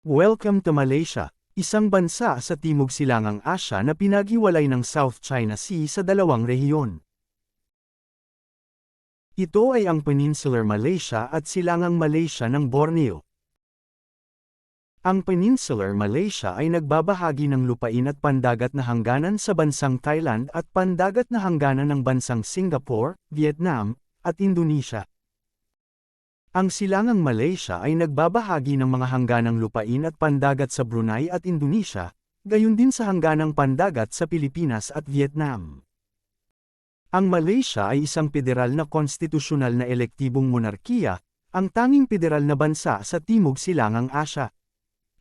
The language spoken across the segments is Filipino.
Welcome to Malaysia, isang bansa sa Timog Silangang Asya na pinaghiwalay ng South China Sea sa dalawang rehiyon. Ito ay ang Peninsular Malaysia at Silangang Malaysia ng Borneo. Ang Peninsular Malaysia ay nagbabahagi ng lupain at pandagat na hangganan sa bansang Thailand at pandagat na hangganan ng bansang Singapore, Vietnam, at Indonesia. Ang Silangang Malaysia ay nagbabahagi ng mga hangganang lupain at pandagat sa Brunei at Indonesia, gayon din sa hangganang pandagat sa Pilipinas at Vietnam. Ang Malaysia ay isang federal na konstitusyonal na elektibong monarkiya, ang tanging federal na bansa sa Timog Silangang Asya.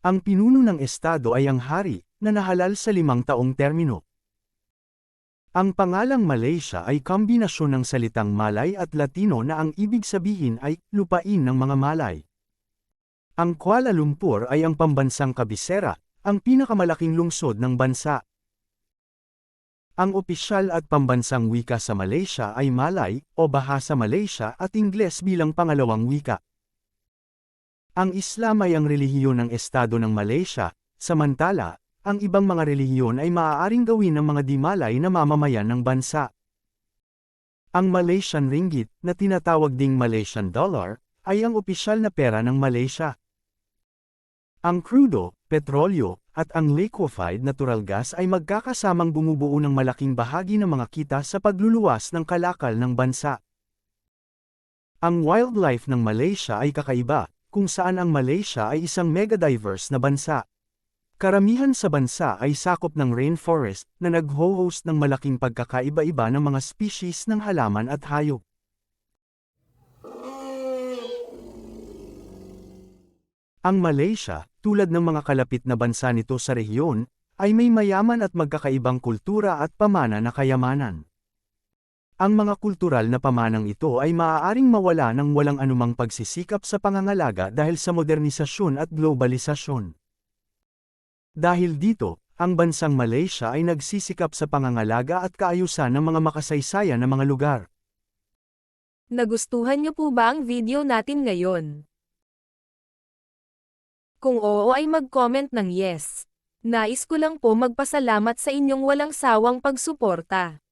Ang pinuno ng estado ay ang hari, na nahalal sa 5 taong termino. Ang pangalang Malaysia ay kombinasyon ng salitang Malay at Latino na ang ibig sabihin ay lupain ng mga Malay. Ang Kuala Lumpur ay ang pambansang kabisera, ang pinakamalaking lungsod ng bansa. Ang opisyal at pambansang wika sa Malaysia ay Malay, o Bahasa Malaysia at Ingles bilang pangalawang wika. Ang Islam ay ang relihiyon ng estado ng Malaysia, samantala, ang ibang mga relihiyon ay maaaring gawin ng mga di-Malay na mamamayan ng bansa. Ang Malaysian Ringgit, na tinatawag ding Malaysian Dollar, ay ang opisyal na pera ng Malaysia. Ang krudo, petrolyo, at ang liquefied natural gas ay magkakasamang bumubuo ng malaking bahagi ng mga kita sa pagluluwas ng kalakal ng bansa. Ang wildlife ng Malaysia ay kakaiba, kung saan ang Malaysia ay isang mega-diverse na bansa. Karamihan sa bansa ay sakop ng rainforest na nag-ho-host ng malaking pagkakaiba-iba ng mga species ng halaman at hayop. Ang Malaysia, tulad ng mga kalapit na bansa nito sa rehiyon, ay may mayaman at magkakaibang kultura at pamana na kayamanan. Ang mga kultural na pamanang ito ay maaaring mawala ng walang anumang pagsisikap sa pangangalaga dahil sa modernisasyon at globalisasyon. Dahil dito, ang bansang Malaysia ay nagsisikap sa pangangalaga at kaayusan ng mga makasaysayan na mga lugar. Nagustuhan niyo po ba ang video natin ngayon? Kung oo ay mag-comment ng yes. Nais ko lang po magpasalamat sa inyong walang sawang pagsuporta.